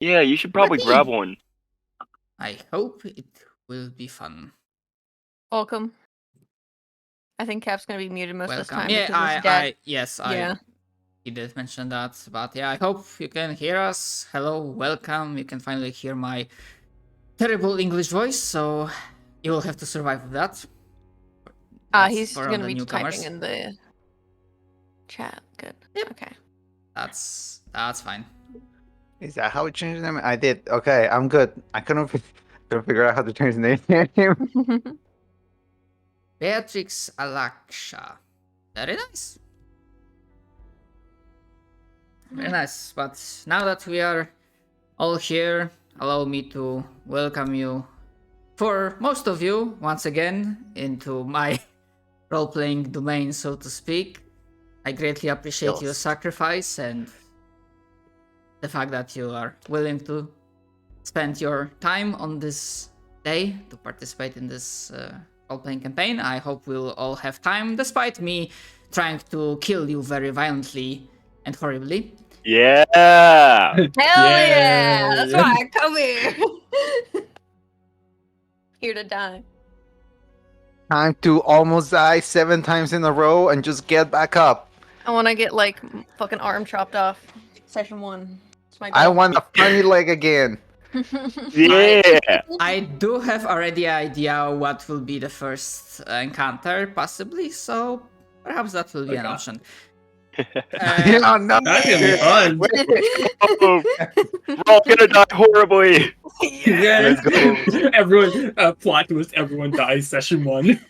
Yeah, you should probably grab one. I hope it will be fun. Welcome. I think Cap's gonna be muted most of this Welcome. time Yeah, because his dad. I he did mention that, but yeah, I hope you can hear us. Hello, welcome. You can finally hear my terrible English voice, so you will have to survive with that. He's for all gonna the be newcomers. typing in the chat. Good. Yep. Okay. That's fine. Is that how it changed them? I did. Okay, I'm good. I couldn't figure out how to change the name. Beatrix Alaksha. Very nice. Very nice. But now that we are all here, allow me to welcome you, for most of you, once again, into my role-playing domain, so to speak. I greatly appreciate your sacrifice and the fact that you are willing to spend your time on this day to participate in this role-playing campaign. I hope we'll all have time, despite me trying to kill you very violently and horribly. Yeah! Hell yeah! That's why I come here. Here to die. Time to almost die 7 times in a row and just get back up. I want to get like fucking arm chopped off. Session 1. It's my goal. I want a funny leg again. Yeah! I do have already an idea what will be the first encounter, possibly, so perhaps that will be an option. Yeah, no. That's gonna be fun. Oh, we're all gonna die horribly. Yeah. Let's go. Everyone, plot twist, everyone dies session 1.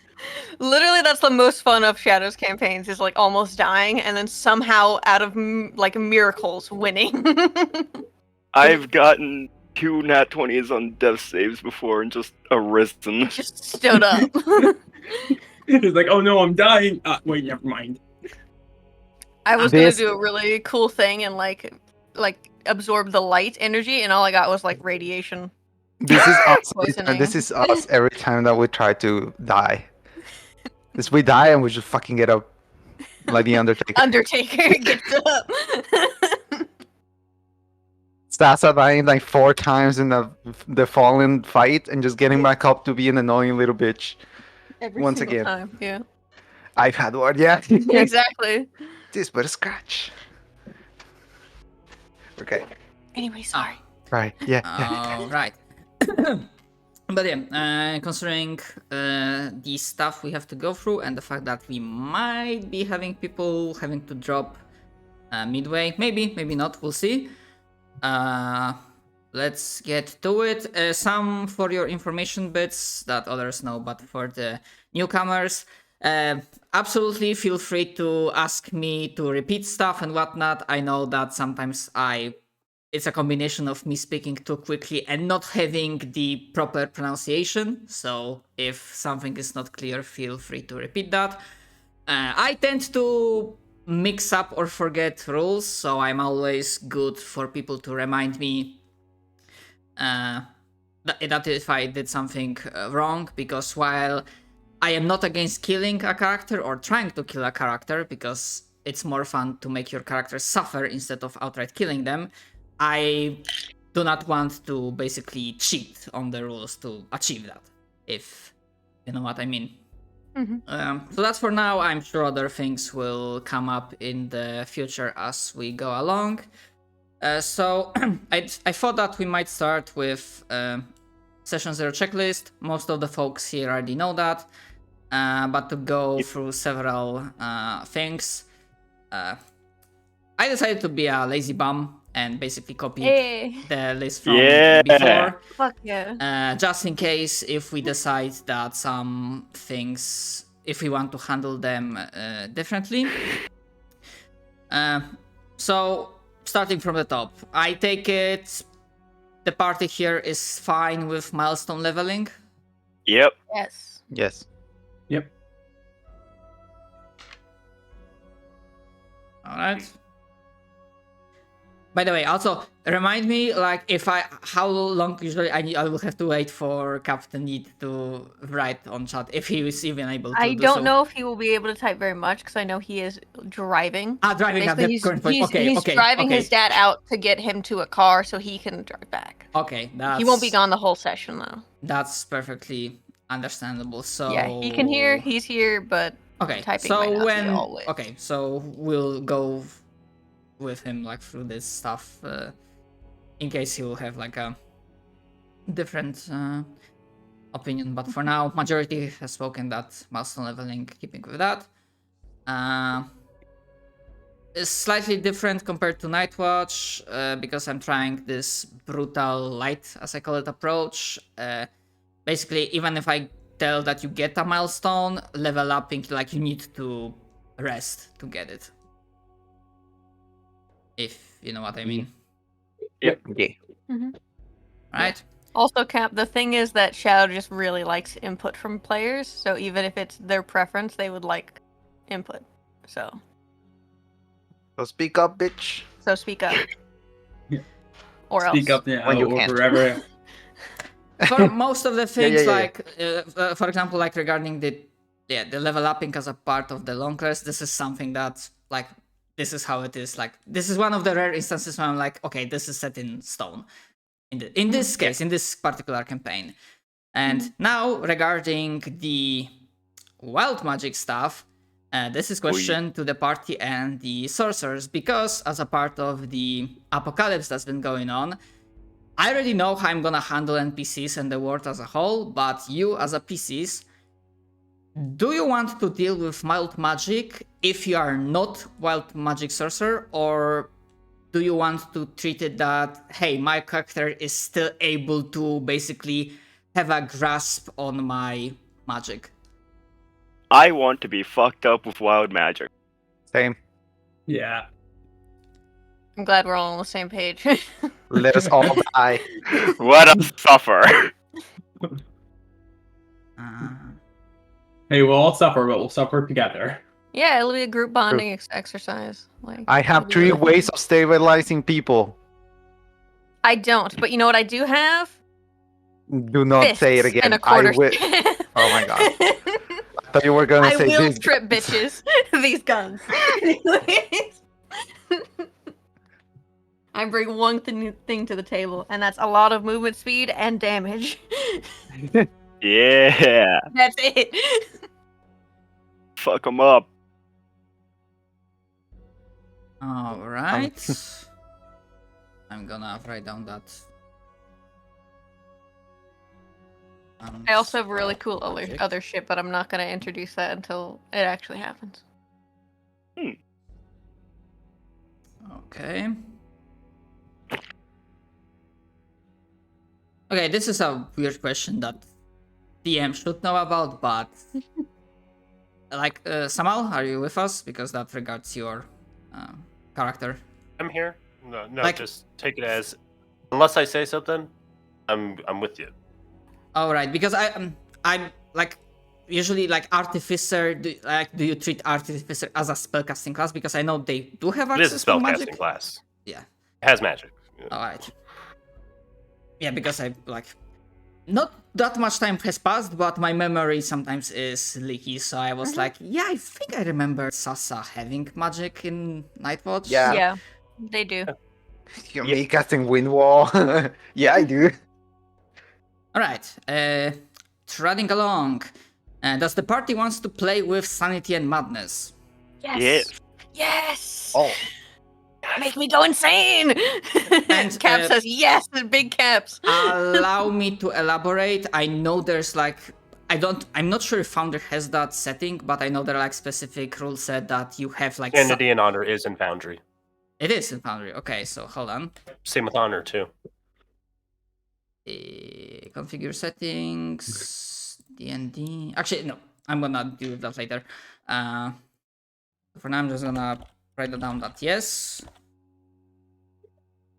Literally, that's the most fun of Shadow's campaigns, is like almost dying and then somehow out of like miracles winning. I've gotten 2 nat 20s on death saves before and just arisen. Just stood up. It's like, oh no, I'm dying. Wait, never mind. I was gonna do a really cool thing and like absorb the light energy, and all I got was like radiation. This is us. Poisoning. This is us every time that we try to die. This we die and we just fucking get up like the Undertaker. Undertaker gets up. Stasa dying like 4 times in the fallen fight and just getting back up to be an annoying little bitch. Every Once single again. time, yeah. I've had one, yeah. Exactly. This but a scratch. Okay. Anyway, sorry. Right. Yeah. All right. But yeah, considering the stuff we have to go through and the fact that we might be having people having to drop midway, maybe not, we'll see. Let's get to it. Some for your information bits that others know, but for the newcomers, absolutely feel free to ask me to repeat stuff and whatnot. I know that sometimes it's a combination of me speaking too quickly and not having the proper pronunciation. So if something is not clear, feel free to repeat that. I tend to mix up or forget rules, so I'm always good for people to remind me that if I did something wrong, because while I am not against killing a character or trying to kill a character, because it's more fun to make your character suffer instead of outright killing them, I do not want to basically cheat on the rules to achieve that, if you know what I mean. Mm-hmm. So that's for now. I'm sure other things will come up in the future as we go along. So I thought that we might start with Session 0 checklist. Most of the folks here already know that. But to go through several things, I decided to be a lazy bum and basically copy the list from before. Fuck yeah. Just in case if we decide that some things, if we want to handle them differently. So, starting from the top, I take it the party here is fine with milestone leveling? Yep. Yes. Yes. Yep. Alright. By the way, also remind me, like, how long usually I will have to wait for Captain Need to write on chat if he is even able to. I do don't so. know if he will be able to type very much because I know he is driving. Driving at the current point. He's driving his dad out to get him to a car so he can drive back. Okay, He won't be gone the whole session though. That's perfectly understandable. So yeah, he can hear. He's here, but okay. typing So might not when be always. okay, so we'll go with him like through this stuff in case he will have like a different opinion. But for now, majority has spoken that milestone leveling, keeping with that. Is slightly different compared to Nightwatch because I'm trying this brutal light, as I call it, approach. Basically, even if I tell that you get a milestone, level upping, like you need to rest to get it. If you know what I mean. Yep. Yeah. Right? Also, Cap, the thing is that Shadow just really likes input from players, so even if it's their preference, they would like input. So speak up, bitch. So speak up. Yeah. Or Speak else. up now When you or can't. forever. For most of the things, yeah. like, for example, like regarding the level upping as a part of the long rest, this is something that, like, this is how it is. Like, this is one of the rare instances where I'm like, okay, this is set in stone. In this case, in this particular campaign. And now, regarding the wild magic stuff, this is question to the party and the sorcerers, because as a part of the apocalypse that's been going on, I already know how I'm gonna handle NPCs and the world as a whole, but you as a PCs, do you want to deal with wild magic if you are not wild magic sorcerer, or do you want to treat it that, hey, my character is still able to basically have a grasp on my magic? I want to be fucked up with wild magic. Same. Yeah. I'm glad we're all on the same page. Let us all die. Let us suffer. Hey, we'll all suffer, but we'll suffer together. Yeah, it'll be a group bonding exercise. Like I have it'll be 3 really ways fun. of stabilizing people. I don't, but you know what I do have? Do not say it Fists again. and a quarter. I will. Oh my god. I thought you were gonna I say will this. strip bitches these guns. Anyways. I bring one thing to the table, and that's a lot of movement speed and damage. Yeah. That's it. Fuck them up. Alright. I'm gonna write down that. I also have a really cool other shit, but I'm not gonna introduce that until it actually happens. Okay. Okay, this is a weird question that DM should know about, but like, Samal, are you with us? Because that regards your character. I'm here. No, Like- just take it as, unless I say something, I'm with you. All right, because I'm like usually like artificer. Do you treat artificer as a spellcasting class? Because I know they do have It is access a to magic. spellcasting class. Yeah. It has magic. All right. Yeah, because I like not that much time has passed, but my memory sometimes is leaky. So I was like, yeah, I think I remember Sasa having magic in Nightwatch. Yeah. Yeah, they do. You me casting wind wall. Yeah, I do. All right. Treading along. Does the party wants to play with sanity and madness? Yes. Yes. Oh. Make me go insane. And, Cap says yes in big caps. Allow me to elaborate. I know there's like I'm not sure if Founder has that setting, but I know there are like specific rule set that you have like Sanity and Honor is in Foundry. It is in Foundry. Okay, so hold on. Same with Honor, too. Configure settings, D&D. Actually, no, I'm gonna deal with that later. For now, I'm just gonna write down that yes.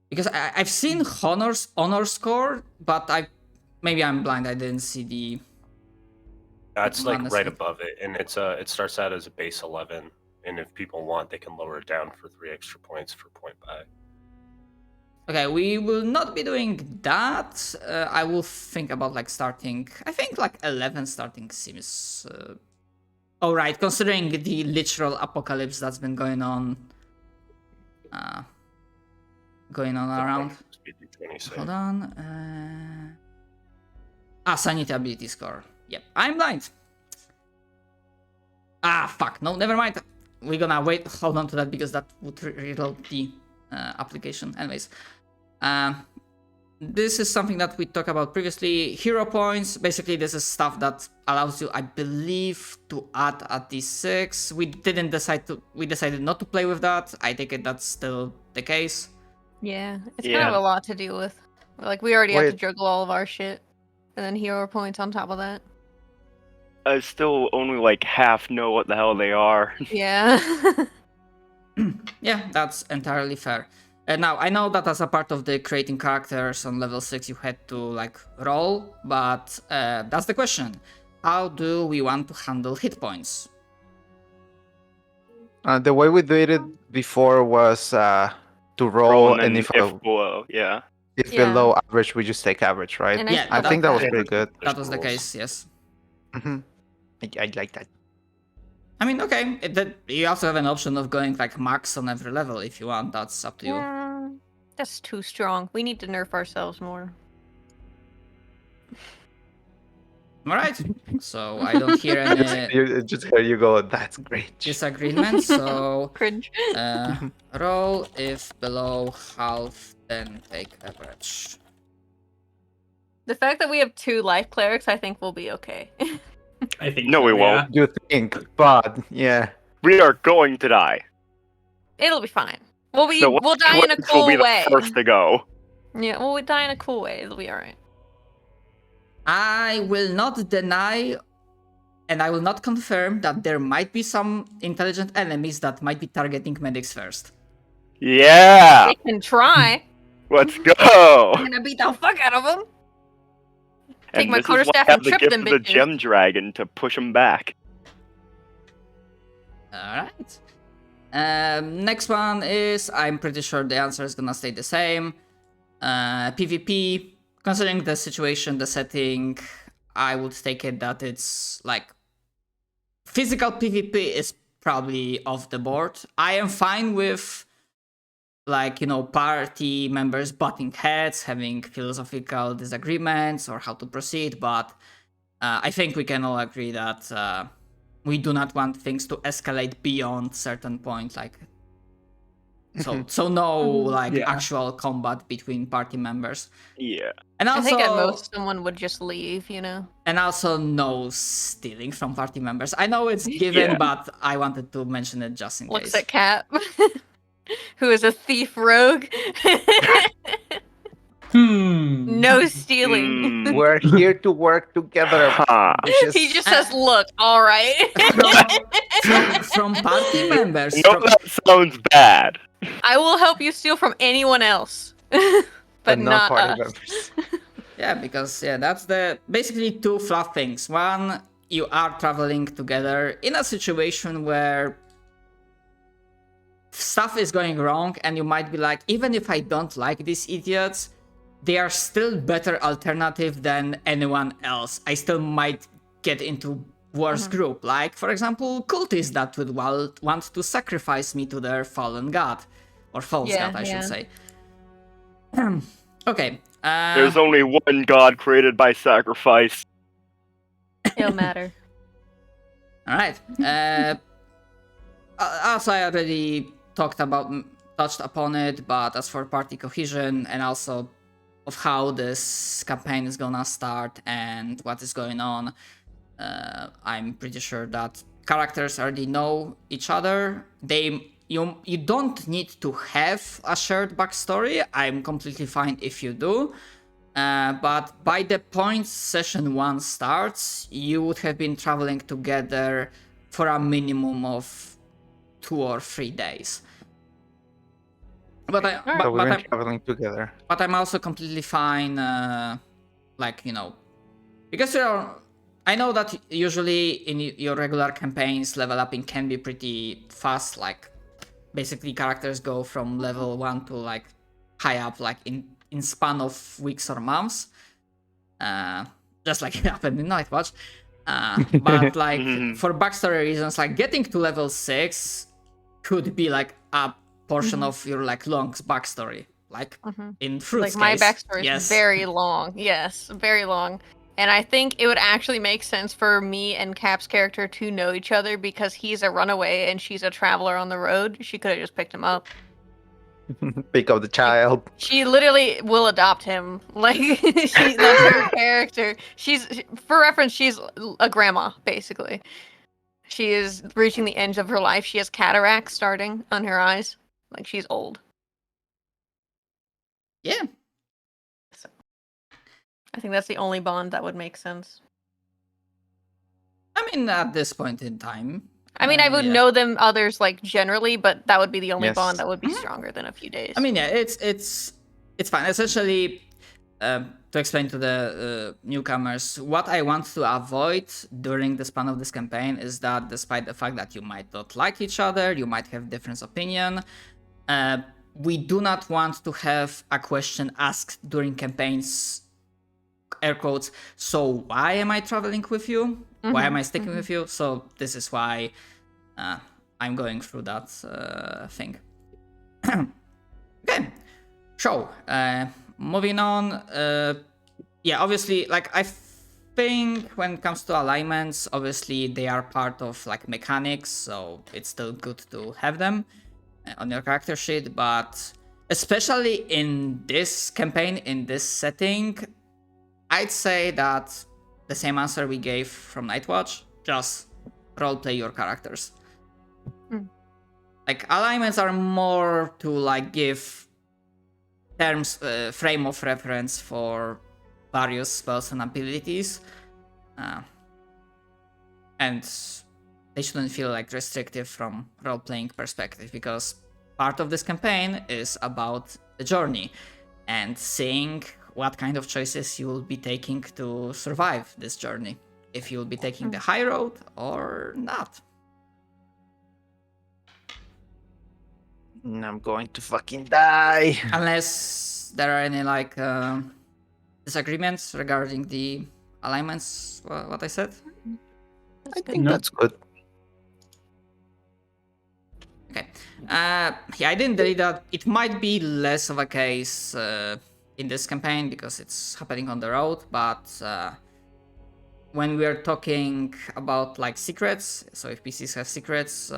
Because I've seen honor score, but maybe I'm blind. I didn't see the. It's like Honestly. right above it, and it starts out as a base 11, and if people want, they can lower it down for 3 extra points for point buy. Okay, we will not be doing that. I will think about like starting. I think like 11 starting seems all right, considering the literal apocalypse that's been going on around. Speed D20 save. Hold on. Sanity ability score. Yep, I'm blind. Fuck. No, never mind. We're gonna hold on to that because that would reload the application. Anyways, this is something that we talked about previously. Hero points. Basically, this is stuff that allows you, I believe, to add a D6. We decided not to play with that. I take it that's still the case. Yeah, it's Yeah. kind of a lot to deal with. Like, we already have to Wait. juggle all of our shit. And then hero points on top of that. I still only like half know what the hell they are. Yeah. Yeah, that's entirely fair. Now, I know that as a part of the creating characters on level 6, you had to like roll, but that's the question. How do we want to handle hit points? The way we did it before was to roll, and if below, yeah. if Yeah. below average, we just take average, right? And Yeah, I that- think that was Yeah. pretty good. That was the rules. case, yes. Hmm I like that. I mean, okay, you also have an option of going like max on every level if you want. That's up to you. That's too strong. We need to nerf ourselves more. All right. So I don't hear any You just hear you go. That's great. disagreement. So Cringe. roll if below half, then take average. The fact that we have 2 life clerics, I think we'll be okay. I think. No, so, we yeah. won't. You think, but yeah. We are going to die. It'll be fine. We'll The die in a Twins will cool be the way. first to go. Yeah, we'll die in a cool way. It'll be alright. I will not deny and I will not confirm that there might be some intelligent enemies that might be targeting medics first. Yeah, We can try. let's go. I'm gonna beat the fuck out of them. Take And my this is why quarterstaff I have and the trip gift them of the bitches. gem dragon to push them back. Alright. Next one is, I'm pretty sure the answer is gonna stay the same. PvP. Considering the situation, the setting, I would take it that it's like physical PvP is probably off the board. I am fine with like, party members butting heads, having philosophical disagreements or how to proceed, but I think we can all agree that we do not want things to escalate beyond certain point, like so no like Yeah. actual combat between party members. Yeah. And I also, think at most someone would just leave, you know? and also no stealing from party members. I know it's given, Yeah. but I wanted to mention it just in Looks case. at Cat, who is a thief rogue. No stealing. Mm, We're here to work together. huh. bitches. He just says, "Look, all right." from party members. No, from- that sounds bad. I will help you steal from anyone else, but not party us. members. Yeah, because that's the basically two fluff things. One, you are traveling together in a situation where stuff is going wrong, and you might be like, even if I don't like these idiots, they are still better alternative than anyone else. I still might get into worse group, like for example, cultists that would want to sacrifice me to their fallen god, or false Yeah, god, I yeah. should say. Okay. There's only one god created by sacrifice. It'll matter. All right. As I already touched upon it, but as for party cohesion and also of how this campaign is gonna start and what is going on, I'm pretty sure that characters already know each other. You don't need to have a shared backstory. I'm completely fine if you do. But by the point session 1 starts, you would have been traveling together for a minimum of 2 or 3 days. But So we've been traveling together. but I'm also completely fine, because I know that usually in your regular campaigns, level upping can be pretty fast. Like, basically, characters go from level 1 to like high up, like in span of weeks or months, just like it happened in Nightwatch. But like for backstory reasons, like getting to level 6 could be like a portion of your like long backstory, like in Fruit's Like my case, backstory yes. is very long. Yes, very long. And I think it would actually make sense for me and Cap's character to know each other because he's a runaway and she's a traveler on the road. She could have just picked him up. Pick up the child. She literally will adopt him. Like that's her character. For reference, she's a grandma basically. She is reaching the end of her life. She has cataracts starting on her eyes. Like she's old. Yeah. So, I think that's the only bond that would make sense. I mean, at this point in time. I mean, I would yeah. know them others like generally, but that would be the only Yes. bond that would be stronger than a few days. I mean, yeah, it's fine. Essentially, to explain to the newcomers, what I want to avoid during the span of this campaign is that, despite the fact that you might not like each other, you might have different opinion, we do not want to have a question asked during campaigns, air quotes, so why am I traveling with you? Why am I sticking with you? So this is why I'm going through that thing. Okay, so moving on. Yeah, obviously, like I think when it comes to alignments, obviously they are part of like mechanics, so it's still good to have them on your character sheet. But especially in this campaign, in this setting, I'd say that the same answer we gave from Nightwatch, just roleplay your characters. Like alignments are more to like give terms, frame of reference for various spells and abilities, and they shouldn't feel like restrictive from role-playing perspective, because part of this campaign is about the journey and seeing what kind of choices you will be taking to survive this journey, if you'll be taking the high road or not. I'm going to fucking die. Unless there are any like disagreements regarding the alignments, what I said. I think No. that's good. Okay. Yeah, I didn't delete that. It might be less of a case in this campaign because it's happening on the road, but when we're talking about like secrets, so if PCs have secrets,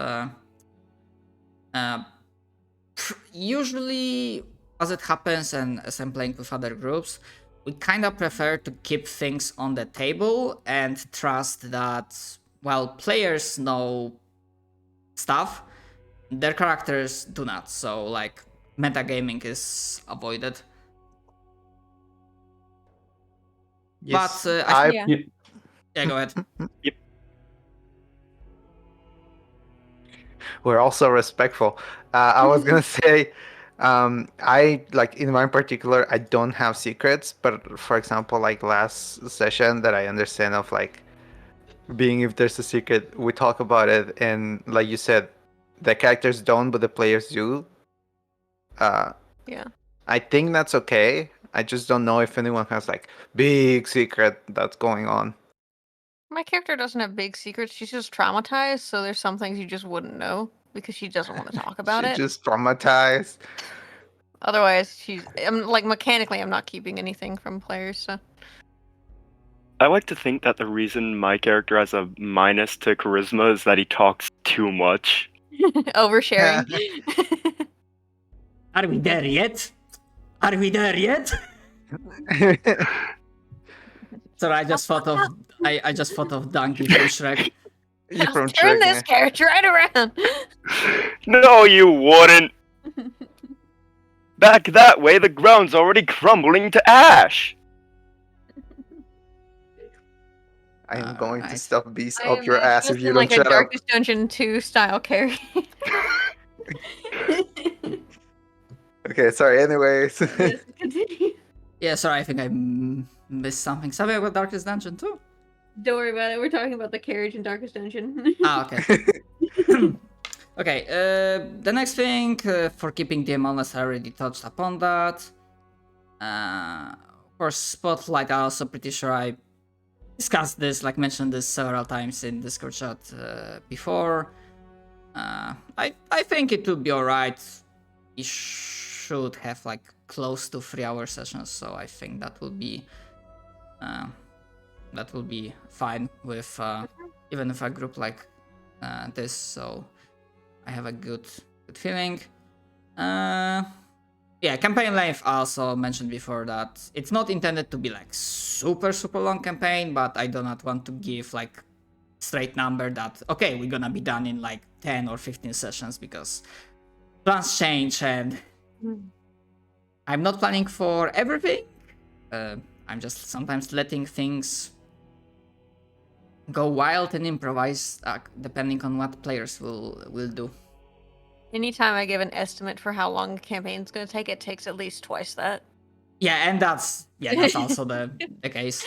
usually as it happens and as I'm playing with other groups, we kind of prefer to keep things on the table and trust that while players know stuff, their characters do not. So like metagaming is avoided. Yes, But Yeah. yeah, go ahead. we're also respectful. I was gonna say, I like in my particular, I don't have secrets, but for example, like last session that I understand of like being if there's a secret, we talk about it, and like you said, the characters don't, but the players do. Yeah. I think that's okay. I just don't know if anyone has like big secret that's going on. My character doesn't have big secrets. She's just traumatized, so there's some things you just wouldn't know because she doesn't want to talk about She's it. just traumatized. Otherwise, I'm like mechanically, I'm not keeping anything from players. So I like to think that the reason my character has a minus to charisma is that he talks too much. oversharing. Are we there yet? Are we there yet? So I just thought of Donkey from Shrek. You from Turn Shrek, this man. character right around. No, you wouldn't! Back that way, the ground's already crumbling to ash! I am going to Alright. stuff beast I up your ass if imagine you don't like a shut up. Darkest Dungeon 2 style carry. Okay, sorry. Anyways, Yes, continue. Yeah, sorry, I think I missed something. Something about Darkest Dungeon too. Don't worry about it. We're talking about the carriage in Darkest Dungeon. Ah, okay. Okay, the next thing for keeping them honest, I already touched upon that. For Spotlight, I also pretty sure I discussed this, like mentioned this several times in Discord chat before. I think it would be alright. We should have like close to 3-hour sessions, so I think that will be fine with even if a group like this. So I have a good feeling. Yeah, campaign length I also mentioned before that it's not intended to be like super long campaign, but I do not want to give like straight number that okay, we're gonna be done in like 10 or 15 sessions, because plans change and I'm not planning for everything. I'm just sometimes letting things go wild and improvise depending on what players will do. Anytime I give an estimate for how long a campaign's going to take, it takes at least twice that. Yeah, and that's also the case.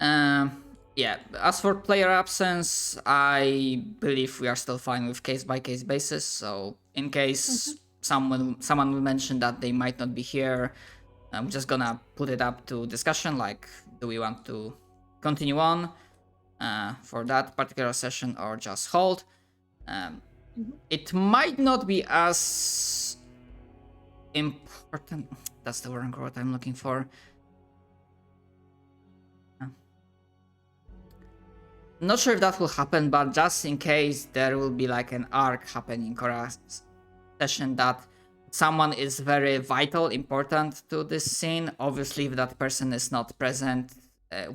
Yeah, as for player absence, I believe we are still fine with case by case basis. So in case someone will mention that they might not be here, I'm just gonna put it up to discussion. Like, do we want to continue on for that particular session or just hold? It might not be as important. That's the wrong word I'm looking for. Not sure if that will happen, but just in case there will be like an arc happening or a session that someone is very vital, important to this scene. Obviously, if that person is not present,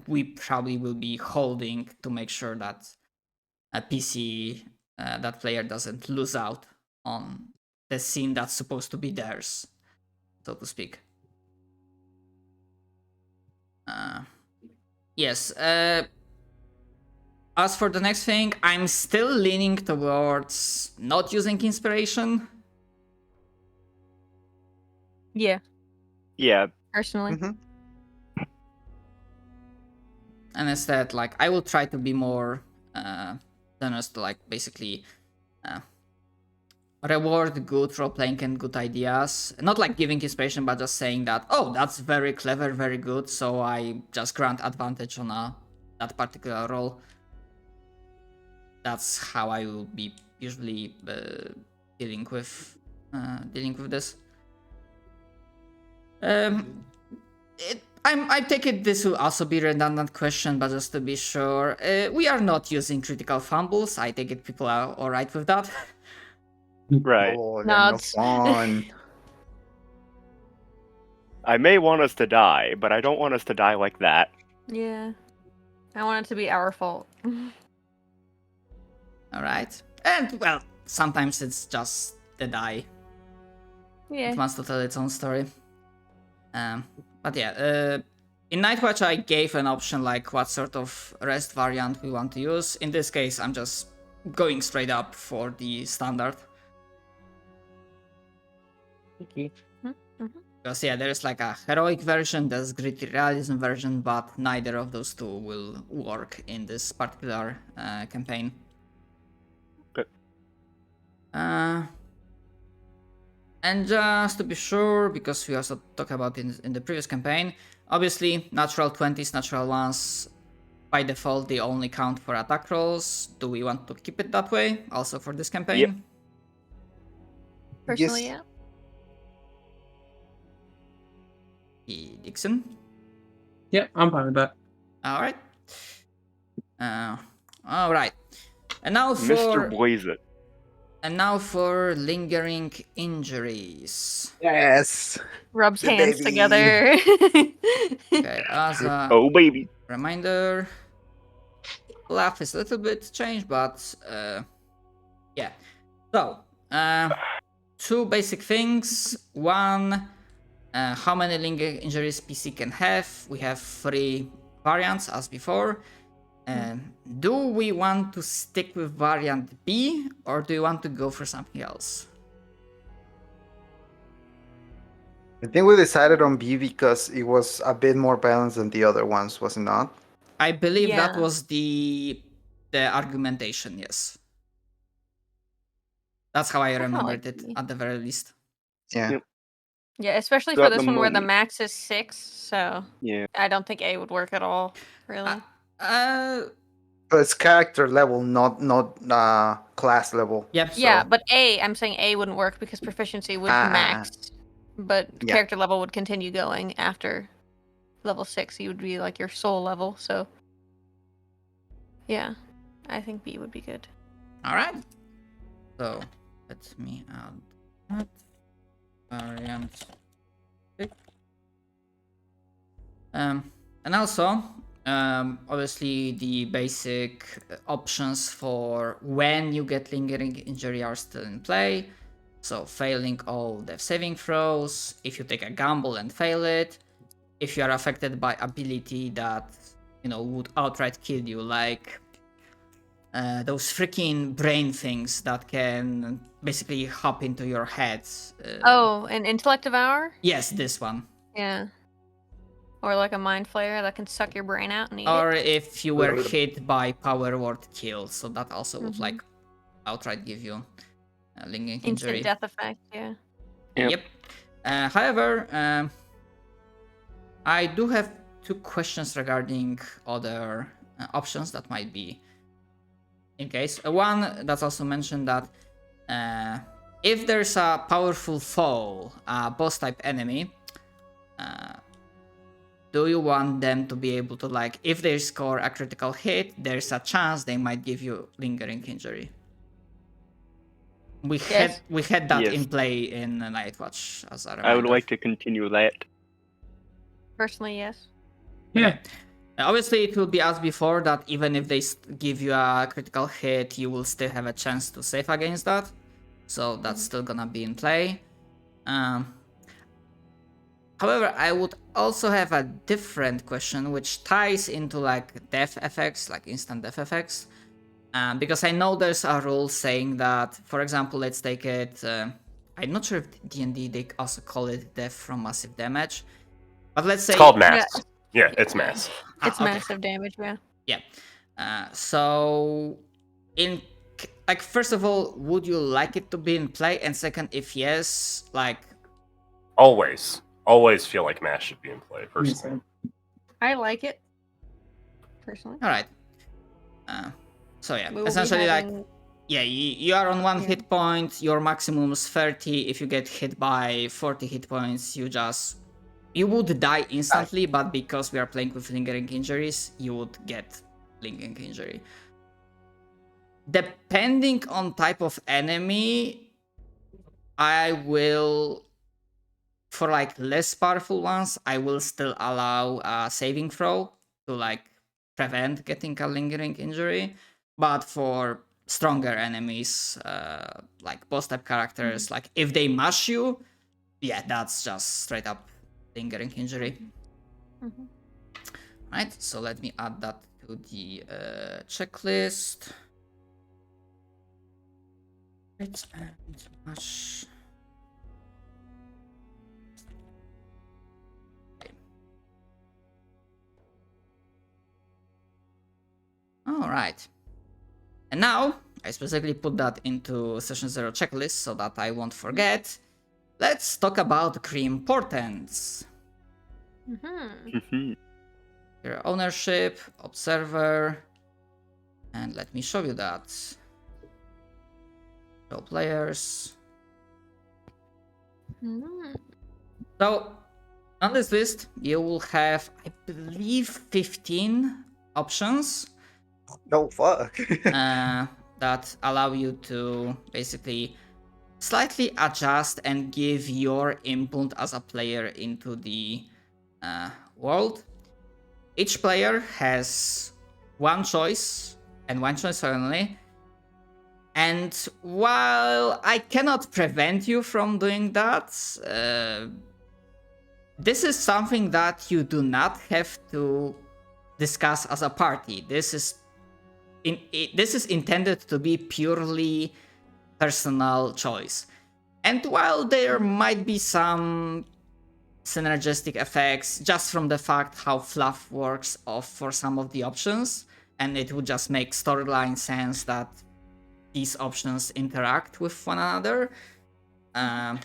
we probably will be holding to make sure that a PC, that player doesn't lose out on the scene that's supposed to be theirs, so to speak. Yes. As for the next thing, I'm still leaning towards not using inspiration. Yeah, Yeah, personally. And instead, like, I will try to be more generous to, like, basically reward good role-playing and good ideas. Not like giving inspiration, but just saying that, oh, that's very clever, very good, so I just grant advantage on that particular role. That's how I will be usually dealing with this. I take it this will also be a redundant question, but just to be sure, we are not using critical fumbles. I take it people are all right with that. right. Oh, they're No, no it's- fun. I may want us to die, but I don't want us to die like that. Yeah. I want it to be our fault. All right, and well, sometimes it's just the die. Yeah. It wants to tell its own story. But yeah, in Nightwatch I gave an option like what sort of rest variant we want to use. In this case, I'm just going straight up for the standard. Okay. Because yeah, there's like a heroic version, there's gritty realism version, but neither of those two will work in this particular campaign. Okay. And just to be sure, because we also talked about in the previous campaign, obviously natural 20s, natural 1s, by default they only count for attack rolls. Do we want to keep it that way also for this campaign? Yep. Personally, Yes. yeah. Dixon? Yeah, I'm fine with that. Alright. Alright. And now Mr. for Blaze It. lingering injuries. Yes. Rubs The hands baby. together. Okay, as a Oh, baby. reminder, laugh is a little bit changed, but yeah. So, two basic things. One, how many lingering injuries PC can have. We have 3 variants as before. Do we want to stick with variant B, or do you want to go for something else? I think we decided on B because it was a bit more balanced than the other ones, was it not? I believe that Yeah. was the argumentation, yes. That's how I kinda remembered like it B. at the very least. Yeah. Yep. Yeah, especially So for at the this one where the moment- max is 6, so Yeah. I don't think A would work at all, really. So it's character level, not class level. Yep. Yeah, So- but I'm saying A wouldn't work because proficiency would max, but Yeah. character level would continue going after level 6. You would be like your soul level, so yeah, I think B would be good. All right. So let me add that variant. And also, obviously, the basic options for when you get lingering injury are still in play. So, failing all death saving throws, if you take a gamble and fail it, if you are affected by ability that, would outright kill you, like those freaking brain things that can basically hop into your head. Oh, an intellect devour? Yes, this one. Yeah. Or like a mind flayer that can suck your brain out and eat Or it. if you were hit by power word kill, so that also would like outright give you a lingering injury. Instant death effect, yeah. Yep. However, I do have 2 questions regarding other options that might be in case. One that's also mentioned that if there's a powerful foe, a boss type enemy, do you want them to be able to, like, if they score a critical hit, there's a chance they might give you lingering injury? We had that Yes. in play in Nightwatch, as a reminder. I would like to continue that. Personally, yes. Yeah. Obviously, it will be as before that even if they give you a critical hit, you will still have a chance to save against that. So that's still gonna be in play. However, I would also have a different question which ties into like death effects, like instant death effects. Because I know there's a rule saying that, for example, let's take it. I'm not sure if D&D they also call it death from massive damage, but let's say It's called mass. Yeah, it's mass. It's okay. massive damage, yeah. Yeah. So, first of all, would you like it to be in play? And second, if yes, like, Always feel like mass should be in play, personally. I like it. Personally. all right. So yeah, We will be essentially like. having- Yeah, you are on 1 Yeah. hit point, your maximum is 30. If you get hit by 40 hit points, you would die instantly, but because we are playing with lingering injuries, you would get lingering injury. Depending on type of enemy, I will, for like less powerful ones, I will still allow a saving throw to like prevent getting a lingering injury. But for stronger enemies, like boss type characters, like if they mash you, yeah, that's just straight up lingering injury. Mhm. Right, so let me add that to the checklist. Right, and mash. All right. And now, I specifically put that into Session 0 checklist so that I won't forget. Let's talk about Grim Portents. Mhm. Here, ownership, observer, and let me show you that. Show players. Mhm. So, on this list, you will have, I believe, 15 options. No fuck. That allow you to basically slightly adjust and give your input as a player into the world. Each player has one choice and one choice only. And while I cannot prevent you from doing that, this is something that you do not have to discuss as a party. This is intended to be purely personal choice. And while there might be some synergistic effects just from the fact how fluff works off for some of the options, and it would just make storyline sense that these options interact with one another. Yeah,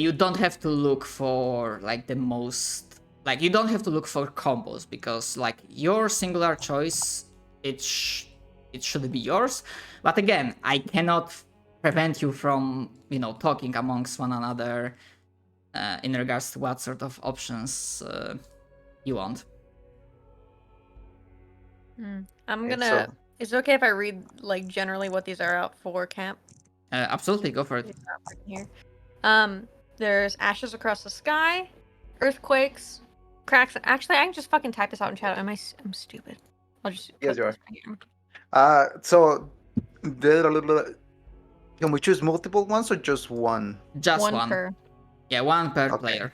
you don't have to look for like the most, like you don't have to look for combos, because like your singular choice, it should be yours. But again, I cannot prevent you from, you know, talking amongst one another in regards to what sort of options you want. I'm Okay, gonna. so- Is it okay if I read like generally what these are out for, Camp? Absolutely, go for it. Here. There's ashes across the sky, earthquakes, cracks. Actually, I can just fucking type this out in chat. I'm stupid. I'll just. Yes, put you this are. right here. So can we choose multiple ones or just one? Just One one. per. Yeah, one per Okay. player.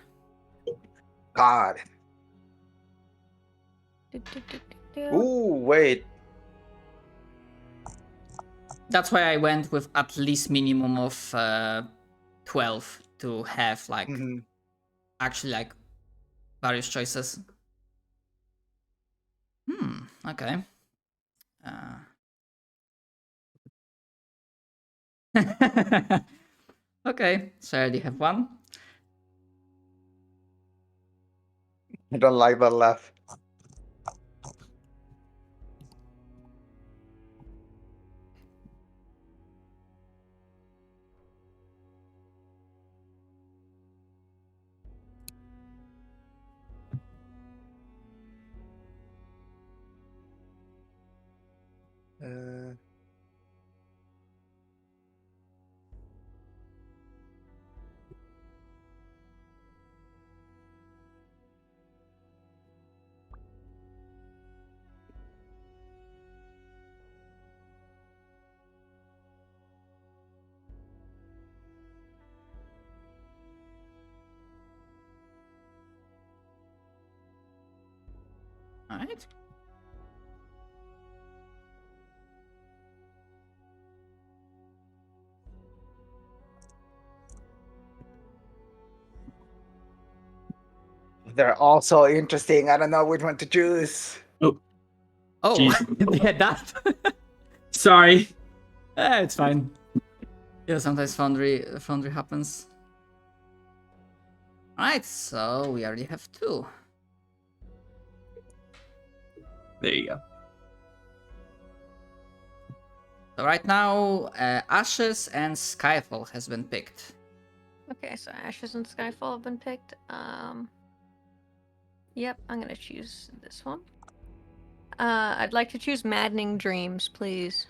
God. Ooh, wait. That's why I went with at least minimum of 12 to have like Mhm. actually like various choices. Okay. Okay, so I already have one. I don't like that laugh. All right. They're all so interesting. I don't know which one to choose. Oh, Jeez. yeah, that. Sorry. It's fine. Yeah, sometimes foundry happens. Alright, so we already have two. There you go. So right now, Ashes and Skyfall has been picked. Okay, so ashes and skyfall have been picked. Yep, I'm gonna choose this one. I'd like to choose maddening dreams, please.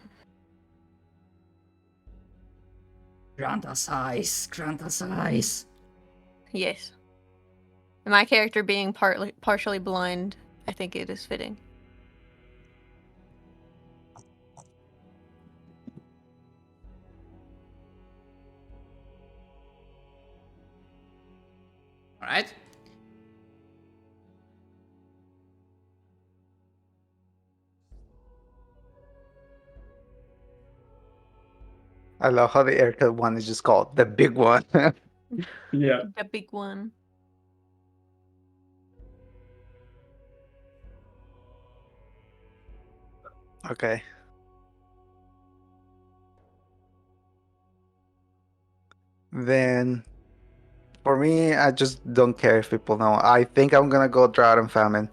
Grant us eyes, grant us eyes. Yes. And my character being partially blind, I think it is fitting. Alright. I love how the aircut one is just called the big one. Yeah. The big one. Okay. Then, for me, I just don't care if people know. I think I'm gonna go Drought and Famine,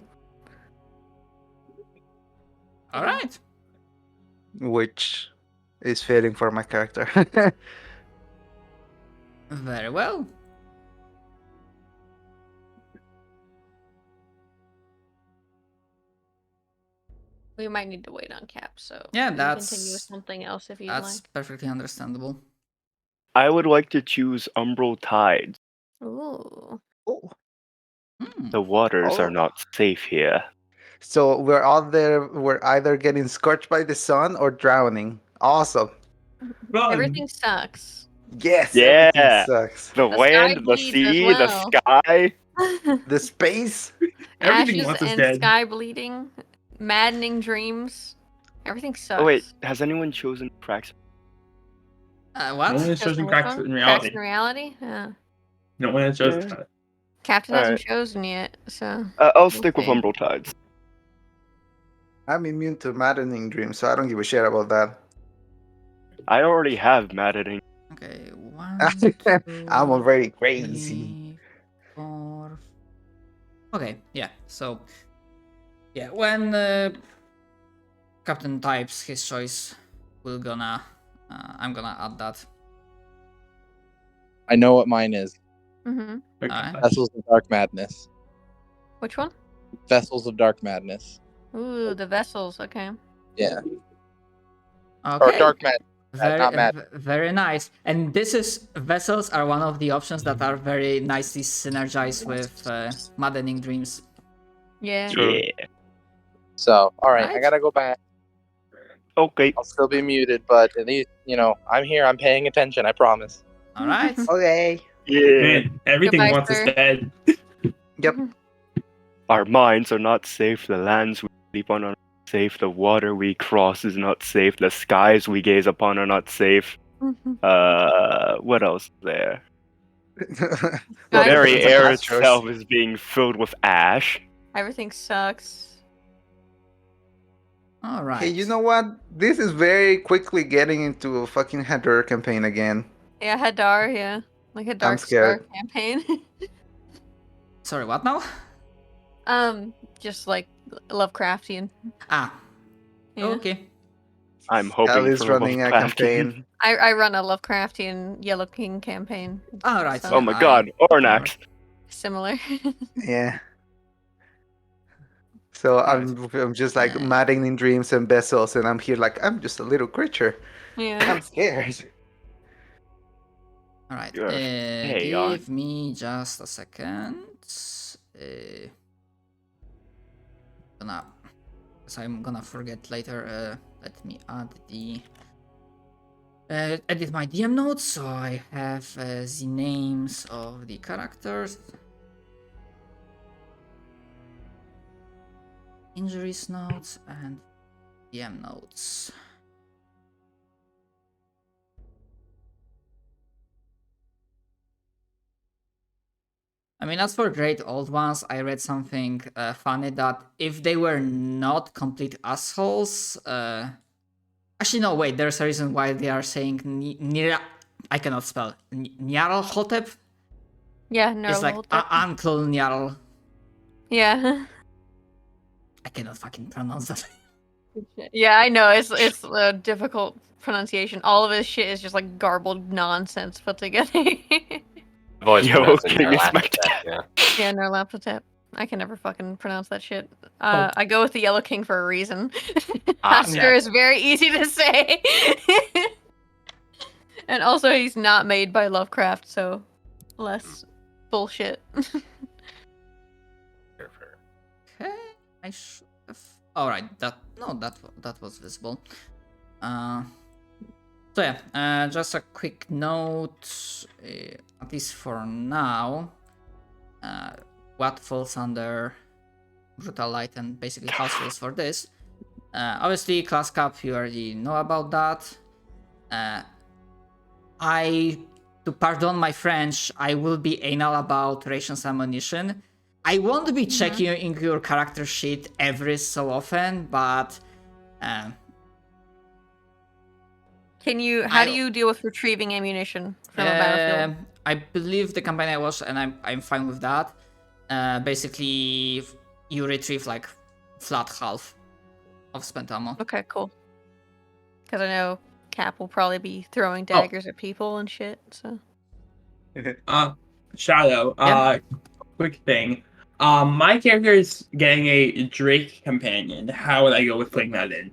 Alright. which is fitting for my character. Very well. We might need to wait on Cap, so Yeah, we can that's- continue with something else if you'd That's like. perfectly understandable. I would like to choose Umbral Tides. Ooh. Oh, The waters Oh. are not safe here. so we're out there. We're either getting scorched by the sun or drowning. Awesome. Run. Everything sucks. Yes. Yeah. Everything sucks. The The land, sky the bleeds as sea, the well. sky. The space. Everything Ashes wants us and dead. sky bleeding. Maddening dreams. Everything sucks. Oh wait, has anyone chosen cracks? What? No one has Chosen chosen which cracks one? in Cracks reality. in reality? Yeah. No one has chosen Yeah. that. Captain hasn't Alright. chosen yet, so. I'll stick with Okay. Umbral Tides. I'm immune to maddening dreams, so I don't give a shit about that. I already have maddening. Okay, 1, I'm 2, already crazy. 3, 4. Okay, yeah. So, yeah, when Captain types his choice, I'm gonna add that. I know what mine is. Mm-hmm. Okay. Alright. Vessels of Dark Madness. Which one? Vessels of Dark Madness. Ooh, the vessels. Okay. Yeah. Or Okay. Dark Madness. Very, not mad. very nice. And this is vessels are one of the options that are very nicely synergized with maddening dreams. Yeah. True. Yeah. So, all right, I Right. gotta go back. Okay. I'll still be muted, but at least I'm here. I'm paying attention. I promise. All right. Okay. Yeah. Man, everything Goodbye, wants us sir. dead. Yep. Our minds are not safe. The lands we sleep on are not safe. The water we cross is not safe. The skies we gaze upon are not safe. What else is there? The Guys, very it's air Astros. itself is being filled with ash. Everything sucks. All right. Hey, you know what? This is very quickly getting into a fucking Hadar campaign again. Yeah, Hadar, yeah. Like a Dark scared. Star campaign. Sorry, what now? Just like Lovecraftian. Ah. Yeah. Okay. I'm hoping Hell is for running a Lovecraftian. campaign. I run a Lovecraftian Yellow King campaign. All right. So- Oh my god, Ornax. Similar. Yeah. So I'm just like Yeah. maddening dreams and vessels, and I'm here like I'm just a little creature. Yeah. I'm scared. All right. You're chaos. Give me just a second. I'm gonna forget later. Let me add the edit my DM notes so I have the names of the characters. Injuries notes and DM notes. I mean, as for great old ones, I read something funny that if they were not complete assholes, actually no, wait, there's a reason why they are saying I cannot spell Nyarlathotep. Yeah, no. It's like Uncle Nyarl. Yeah. I cannot fucking pronounce that. Yeah, I know. It's a difficult pronunciation. All of his shit is just like garbled nonsense put together. I've always Yo, pronounced it give me Nyarlathotep, smacked. yeah. Yeah, Nyarlathotep. I can never fucking pronounce that shit. I go with the Yellow King for a reason. Oscar is very easy to say. And also, he's not made by Lovecraft, so less bullshit. Fair, fair. Okay, I should have. All right, that was visible. So yeah, just a quick note, at least for now, what falls under Brutal Light and basically house rules for this. Obviously, class cap, you already know about that. To pardon my French, I will be anal about rations ammunition. I won't be checking in your character sheet every so often, but How do you deal with retrieving ammunition from a battlefield? I believe the campaign I watched, and I'm fine with that. Basically, you retrieve like flat half of spent ammo. Okay, cool. Because I know Cap will probably be throwing daggers at people and shit. So Shadow. Yeah. Quick thing. My character is getting a Drake companion. How would I go with putting that in?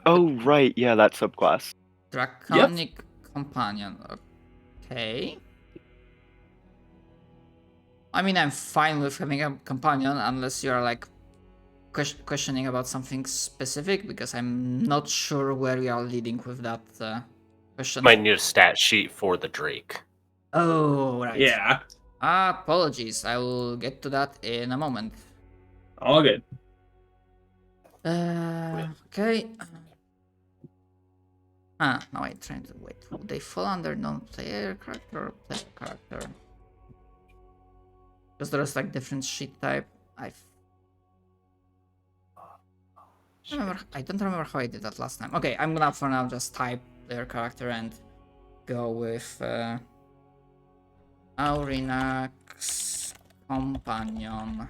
Oh right, yeah, that subclass. Draconic Companion. Okay. I mean, I'm fine with having a companion unless you're like questioning about something specific, because I'm not sure where we are leading with that question. Might need a stat sheet for the Drake. Oh, right. Yeah, Apologies. I will get to that in a moment. all good. Okay. Now I'm trying to wait. Would they fall under non-player character or player character? Because there's like different sheet type. I don't remember how I did that last time. Okay, I'm gonna for now just type their character and go with Aurinax companion.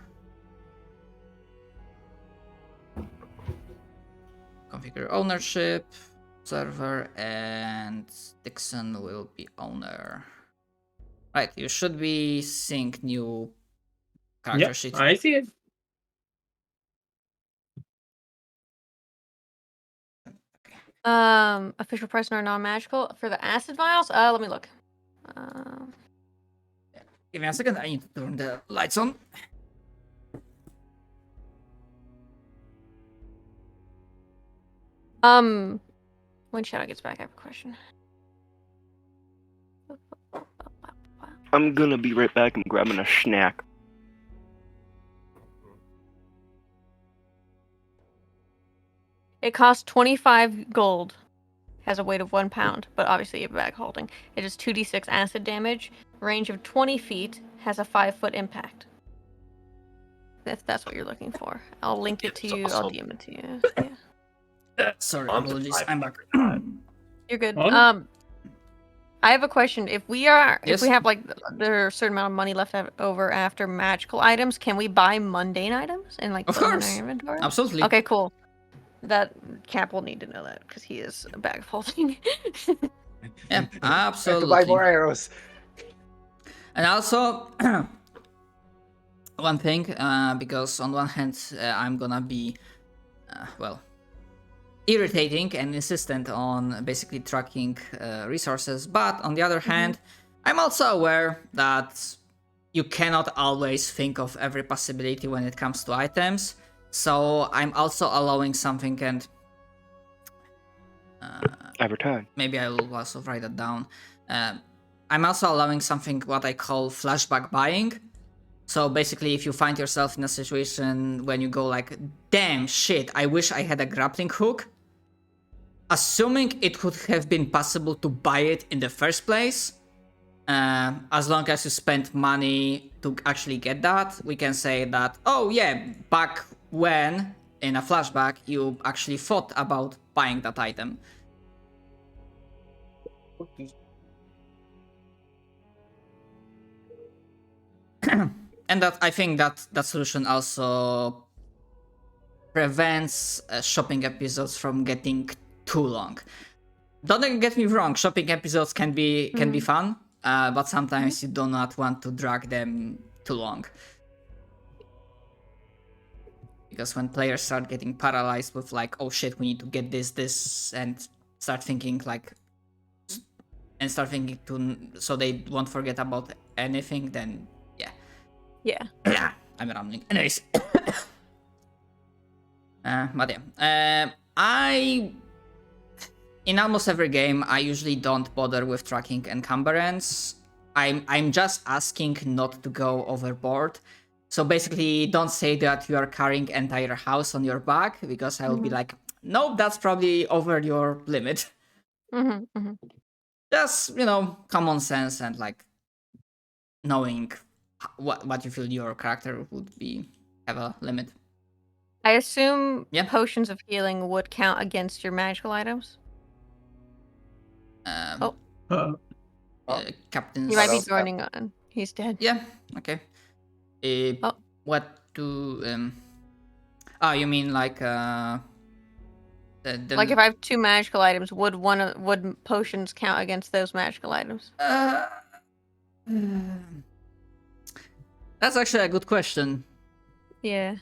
Configure ownership, server, and Dixon will be owner. Right, you should be seeing new character Yep, sheet. I see it. Official price or non-magical for the acid vials. Let me look. Give me a second, I need to turn the lights on. When Shadow gets back, I have a question. I'm gonna be right back. I'm grabbing a snack. It costs 25 gold. Has a weight of 1 pound, but obviously you have bag holding. It is 2d6 acid damage. Range of 20 feet. Has a 5-foot impact. If that's what you're looking for, I'll link it to you. I'll DM it to you. Yeah. Sorry, On to apologies, five. I'm back. You're good. On. I have a question. If we have Yes? like there's a certain amount of money left over after magical items, can we buy mundane items and like Of put them in course. our inventory? Absolutely. Okay, cool. That Cap will need to know that because he is a bag of holding. Yeah, I have to absolutely. buy more arrows. And also, one thing, because on one hand, I'm gonna be, irritating and insistent on basically tracking resources, but on the other hand, I'm also aware that you cannot always think of every possibility when it comes to items, so I'm also allowing something, and Every time. maybe I will also write that down. I'm also allowing something what I call flashback buying. So basically, if you find yourself in a situation when you go like, damn shit, I wish I had a grappling hook, assuming it could have been possible to buy it in the first place, as long as you spent money to actually get that, we can say that, oh yeah, back when, in a flashback, you actually thought about buying that item. And that I think that solution also prevents shopping episodes from getting too long. Don't get me wrong, shopping episodes can be fun, but sometimes you do not want to drag them too long. Because when players start getting paralyzed with like, oh shit, we need to get this, and start thinking so they won't forget about anything, then Yeah. I'm rambling. Anyways. But yeah. In almost every game, I usually don't bother with tracking encumbrance. I'm just asking not to go overboard. So basically, don't say that you are carrying entire house on your back, because I will be like, nope, that's probably over your limit. Just, common sense and like knowing what you feel your character would have a limit. I assume Yeah. potions of healing would count against your magical items. Captain's... He might be else? joining on. He's dead. Yeah, okay. What to... you mean like... Like if I have 2 magical items, would potions count against those magical items? That's actually a good question. Yeah.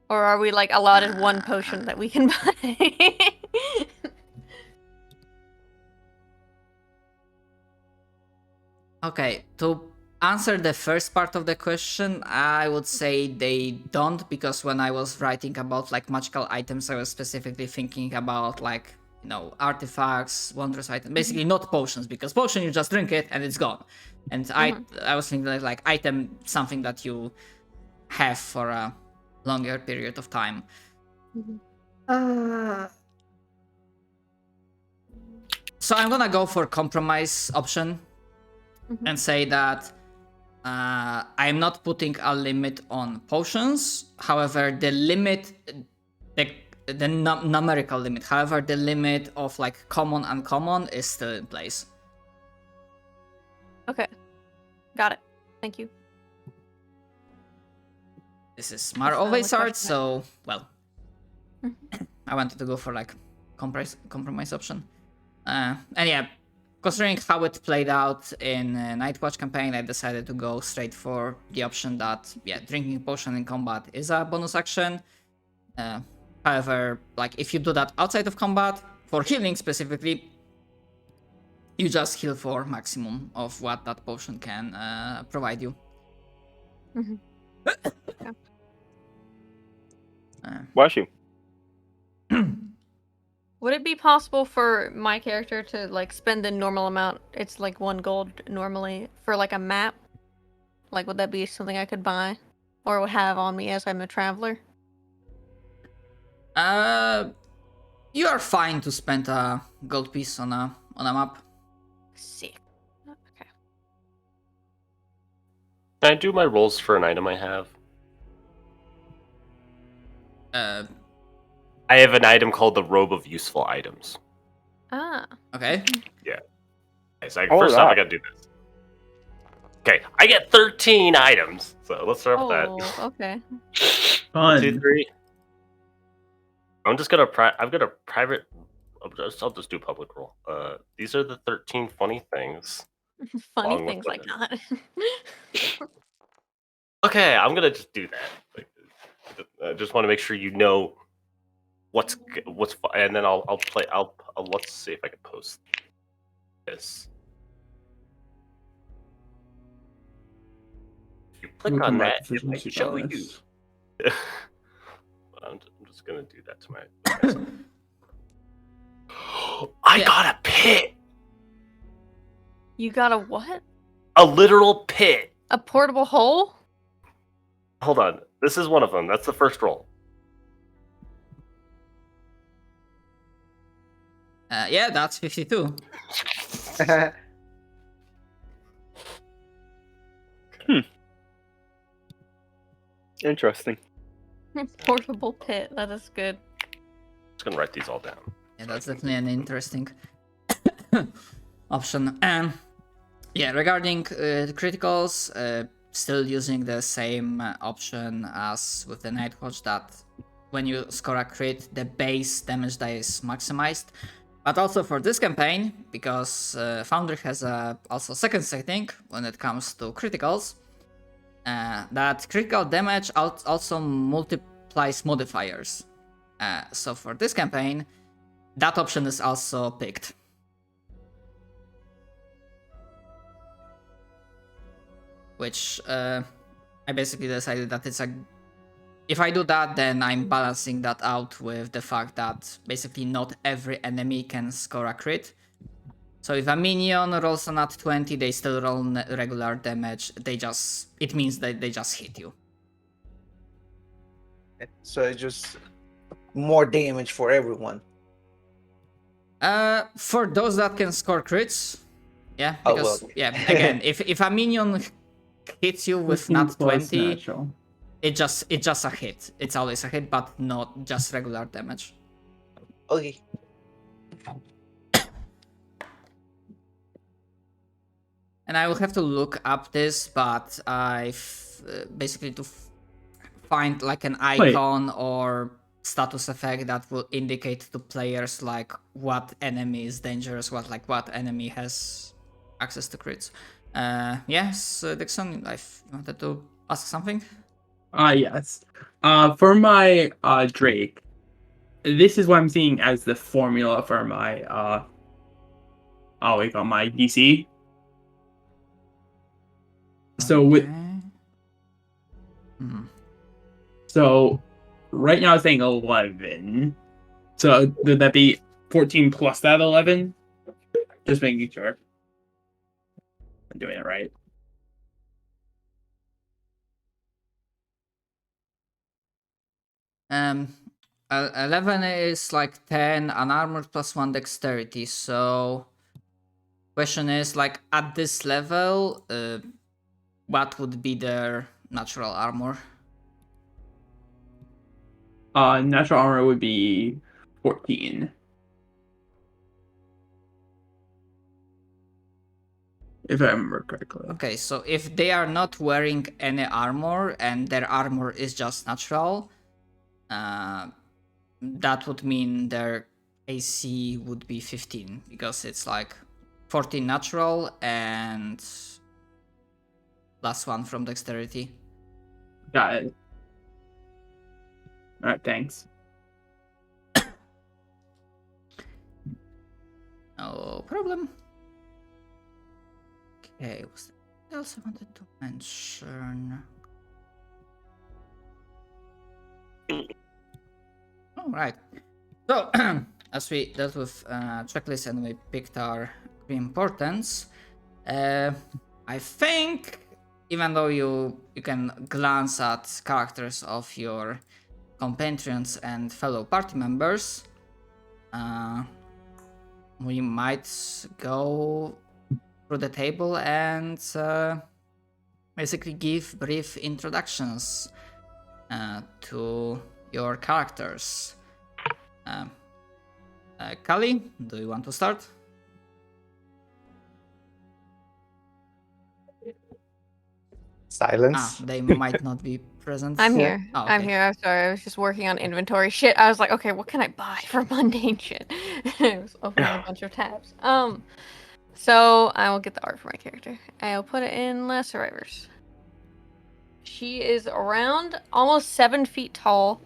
Or are we like allotted 1 potion that we can buy? Okay, to answer the first part of the question, I would say they don't, because when I was writing about like magical items, I was specifically thinking about like, artifacts, wondrous items, basically not potions, because potion you just drink it and it's gone. And I was thinking like item, something that you have for a longer period of time. So I'm gonna go for compromise option and say that I'm not putting a limit on potions. However, the limit, the numerical limit. However, the limit of like common and uncommon is still in place. Okay. Got it. Thank you. This is Mar That's not always what hard, question so well. I wanted to go for like compromise option. And yeah, considering how it played out in Nightwatch campaign, I decided to go straight for the option that drinking potion in combat is a bonus action. However, like if you do that outside of combat for healing specifically, you just heal for maximum of what that potion can provide you. Wash you. Would it be possible for my character to like spend the normal amount? It's like 1 gold normally for like a map. Like, would that be something I could buy or would have on me as I'm a traveler? You are fine to spend a gold piece on a map. Sick. Okay. Can I do my rolls for an item I have? I have an item called the Robe of Useful Items. Ah. Okay. Okay, so Oh, first off, I that. gotta do this. Okay, I get 13 items. So let's start with that. Oh, okay. 1, 2, Fun. 3. I'm just gonna I've got a private. I'll just do public roll. These are the 13 funny things. Funny Along with things like that. Okay, I'm gonna just do that. I just want to make sure you know what's and then I'll play. I'll let's see if I can post this. If you click on that, it might show you. But I'm just gonna do that to my. I got a pit. You got a what? A literal pit. A portable hole? Hold on. This is one of them. That's the first roll. Yeah, that's 52. Interesting. Portable pit. That is good. Just gonna write these all down. Yeah, that's definitely an interesting option. Yeah, regarding the criticals, still using the same option as with the Nightwatch, that when you score a crit, the base damage die is maximized. But also for this campaign, because Foundry has also second setting when it comes to criticals, that critical damage also multiplies modifiers. So for this campaign, that option is also picked. Which I basically decided that it's if I do that, then I'm balancing that out with the fact that basically not every enemy can score a crit. So if a minion rolls a nat 20, they still roll regular damage. It means that they just hit you. So it's just more damage for everyone. For those that can score crits, yeah, Oh, because well. yeah, again, if a minion hits you with nat 20, Natural. it's just a hit. It's always a hit, but not just regular damage. Okay. And I will have to look up this, but I've basically to find like an icon or status effect that will indicate to players like what enemy is dangerous, what enemy has access to crits. Yes, Dixon, I wanted to ask something. Yes. For my Drake, this is what I'm seeing as the formula for my my DC. So with so right now it's saying 11. So would that be 14 plus that 11? Just making sure I'm doing it right. Um, 11 is like 10 unarmored plus 1 dexterity. So, question is like at this level, what would be their natural armor? Natural armor would be 14. If I remember correctly. Okay, so if they are not wearing any armor and their armor is just natural, that would mean their AC would be 15 because it's like 14 natural and +1 from dexterity. Got it. Alright, thanks. No problem. Okay, what's else I wanted to mention? Alright. So, as we dealt with checklist and we picked our importance, I think, even though you can glance at characters of your compatriots and fellow party members, we might go through the table and basically give brief introductions to your characters. Kali, do you want to start? Silence. They might not be present. I'm here. Oh, I'm okay. here. I'm sorry. I was just working on inventory shit. I was like, okay, what can I buy for mundane shit? I was opening a bunch of tabs. So I will get the art for my character. I'll put it in Last Survivors. She is around almost 7 feet tall,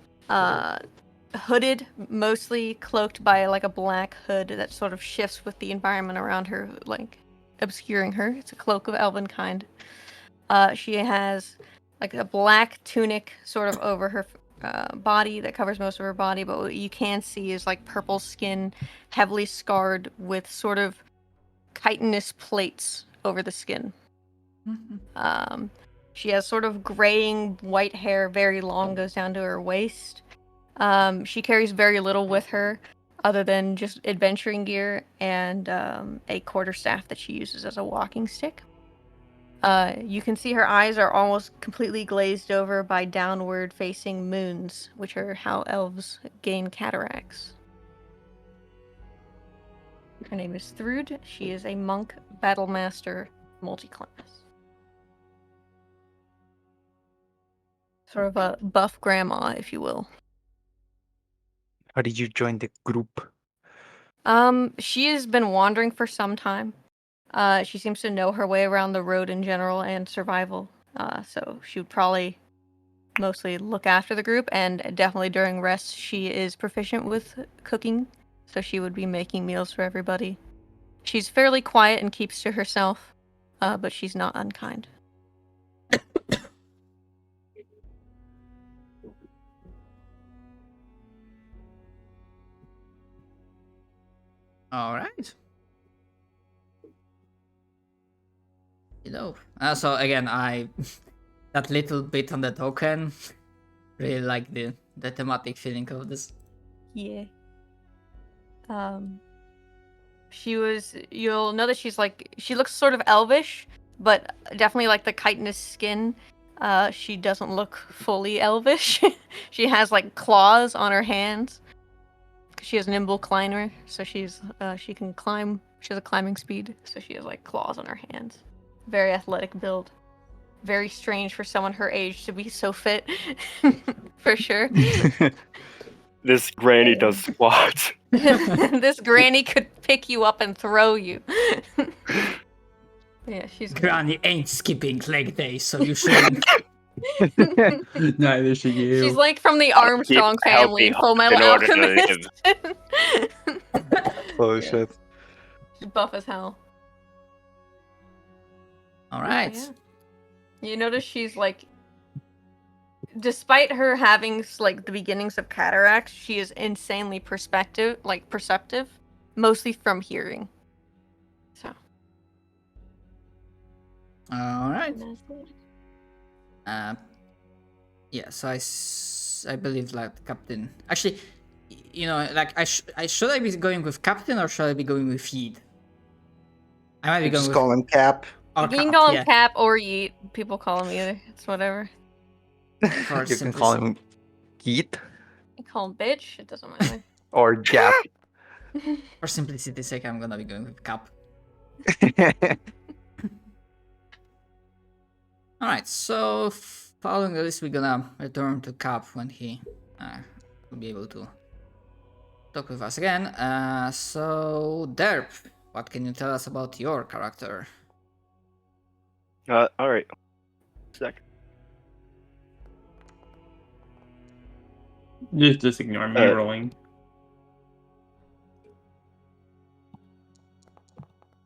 hooded, mostly cloaked by like a black hood that sort of shifts with the environment around her, like obscuring her. It's a cloak of elven kind. She has like a black tunic sort of over her body that covers most of her body, but what you can see is like purple skin, heavily scarred with sort of chitinous plates over the skin. Mhm. She has sort of graying white hair, very long, goes down to her waist. She carries very little with her other than just adventuring gear and a quarterstaff that she uses as a walking stick. You can see her eyes are almost completely glazed over by downward facing moons, which are how elves gain cataracts. Her name is Thrud. She is a monk, battlemaster, multi-class. Sort of a buff grandma, if you will. How did you join the group? She has been wandering for some time. She seems to know her way around the road in general and survival. So she would probably mostly look after the group, and definitely during rest she is proficient with cooking, so she would be making meals for everybody. She's fairly quiet and keeps to herself, but she's not unkind. All right. So again, I that little bit on the token, really like the thematic feeling of this. Yeah. You'll know that she looks sort of elvish, but definitely like the chitinous skin. She doesn't look fully elvish. She has like claws on her hands. She has nimble climber, so she can climb. She has a climbing speed, so she has like claws on her hands. Very athletic build. Very strange for someone her age to be so fit. For sure. This granny does squats. This granny could pick you up and throw you. Yeah, she's Granny ain't skipping leg day, so you shouldn't. Neither should you. She's like from the Armstrong keep family in healthy Full Metal in order to Alchemist. Oh Yeah. shit. She's buff as hell. All right. Yeah. You notice she's like, despite her having like the beginnings of cataracts, she is insanely perceptive, mostly from hearing. So. All right. Yeah. So I believe like Captain. Actually, like should I be going with Captain or should I be going with Yeet? I might be going Just with. call him Cap. Or You can Cap, call him yeah. Cap or Yeet. People call him either. It's whatever. For You can call him Geet. You call him bitch. It doesn't matter. Or Gap. For simplicity's sake, I'm gonna be going with Cap. Alright, so following this, we're gonna return to Cap when he will be able to talk with us again. So, Derp, what can you tell us about your character? Alright. Second. Just ignore me rolling.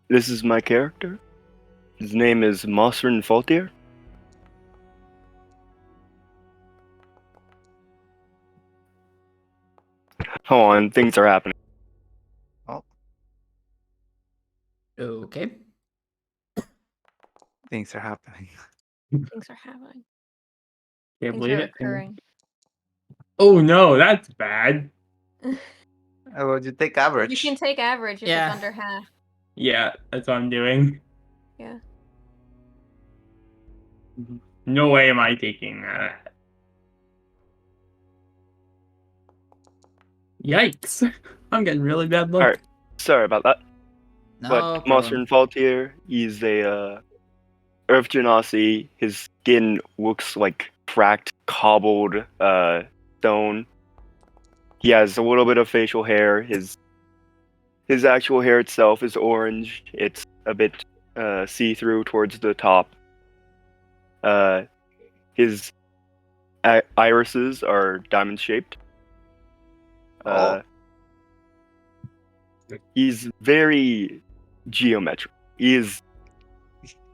This is my character. His name is Mosrin Faultier. Hold on, things are happening. Okay. Things are happening. Things are happening. Can't Things believe are it. occurring. Oh no, that's bad. Would you take average? You can take average if Yeah. it's under half. Yeah, that's what I'm doing. Yeah. No way am I taking that. Yikes. I'm getting really bad luck. Alright, sorry about that. No But problem. Mosrin Faultier, he's a Earth Genasi. His skin looks like cracked, cobbled stone. He has a little bit of facial hair. His actual hair itself is orange. It's a bit see-through towards the top. His irises are diamond-shaped. He's very geometric. He is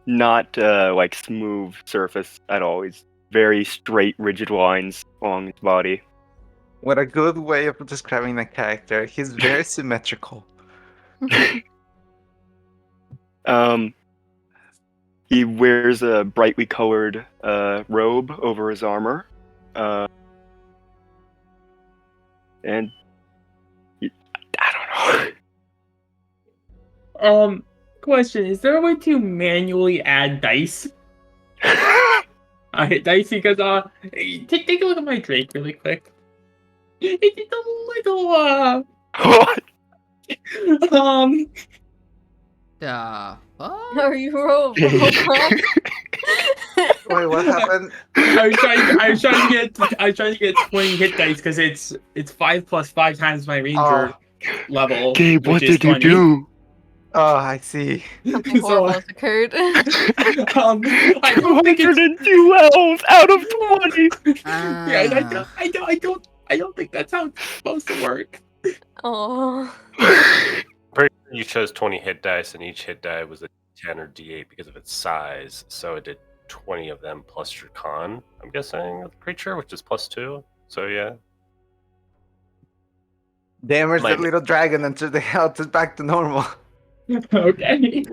not like smooth surface at all. He's very straight, rigid lines along his body. What a good way of describing a character. He's very symmetrical. He wears a brightly colored robe over his armor, and I don't know. Question, is there a way to manually add dice? I hit dice because take a look at my Drake really quick. It's a little What? What? Are you rolled? Wait, what happened? I was trying to get 20 hit dice because it's 5 plus 5 times my ranger level. Gabe, what which is did you 20. do? Oh, I see. Something horrible has occurred. I don't think it's 202 elves out of 20. yeah, I don't think that's how it's supposed to work. Oh. Pretty sure you chose 20 hit dice, and each hit die was a 10 or d8 because of its size. So it did 20 of them plus your con, I'm guessing, of the creature, which is +2. So yeah. Damage Might the be. little dragon until the health is back to normal. Okay.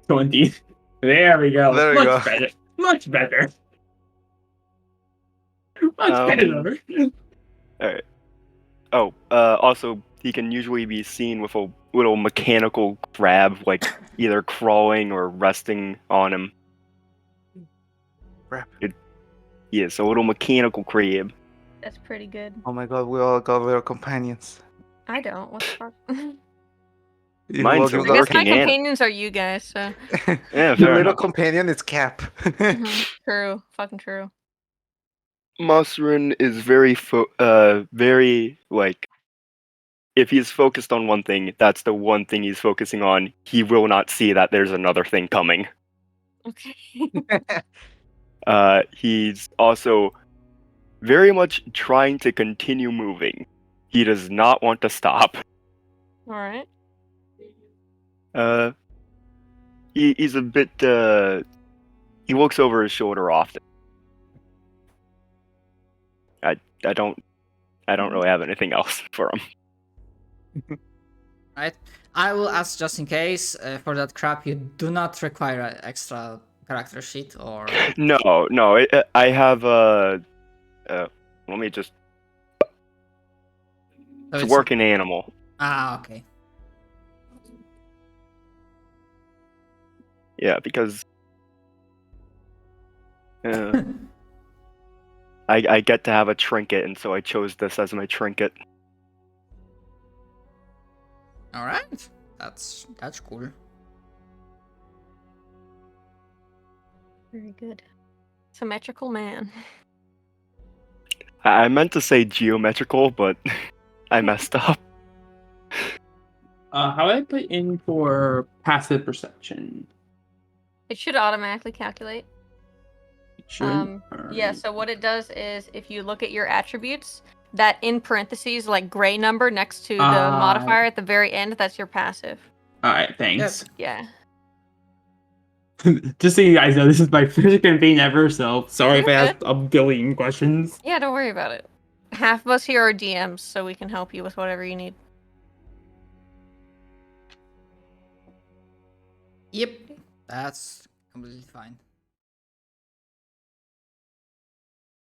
20. There we go. There we Much go. better. Much better. Much better. Alright. Oh, also, he can usually be seen with a little mechanical crab, like either crawling or resting on him. Crap. Yes, a little mechanical crab. That's pretty good. Oh my god, we all got little companions. I don't. What the fuck? Mine's you a I guess working my animal. companions are you guys, so. Yeah, Your fair little enough. companion is Cap. True. Fucking true. Mosrin is very, very, like, if he's focused on one thing, that's the one thing he's focusing on. He will not see that there's another thing coming. Okay. He's also very much trying to continue moving. He does not want to stop. Alright. He's a bit, he looks over his shoulder often. I don't really have anything else for him. Right. I will ask just in case for that crap. You do not require an extra character sheet or. No, I have let me just. So It's a working animal. Okay. Yeah, because I get to have a trinket, and so I chose this as my trinket. All right, that's cool. Very good. Symmetrical man. I meant to say geometrical, but I messed up. How do I put in for passive perception? It should automatically calculate. Yeah, so what it does is if you look at your attributes, that in parentheses, like gray number next to the modifier at the very end, that's your passive. Alright, thanks. Yeah. Just so you guys know, this is my first campaign ever, so sorry if I You're asked a billion questions. Yeah, don't worry about it. Half of us here are DMs, so we can help you with whatever you need. Yep, that's completely fine.